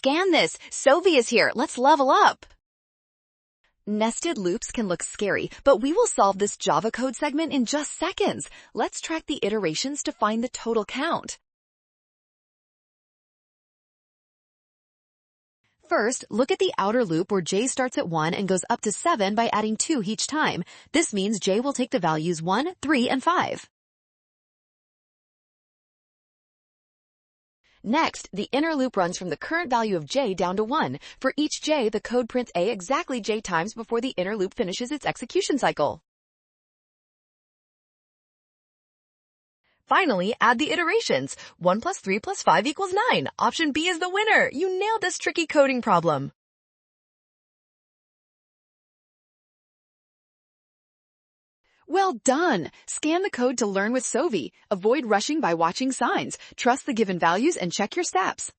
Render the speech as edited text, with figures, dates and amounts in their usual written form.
scan this. Sovi is here. Let's level up. Nested loops can look scary, but we will solve this Java code segment in just seconds. Let's track the iterations to find the total count. First, look at the outer loop where j starts at 1 and goes up to 7 by adding 2 each time. This means j will take the values 1, 3, and 5. Next, the inner loop runs from the current value of j down to 1. For each j, the code prints a exactly j times before the inner loop finishes its execution cycle. Finally, add the iterations. 1 plus 3 plus 5 equals 9. Option B is the winner. You nailed this tricky coding problem. Well done! Scan the code to learn with Sovi. Avoid rushing by watching signs. Trust the given values and check your steps.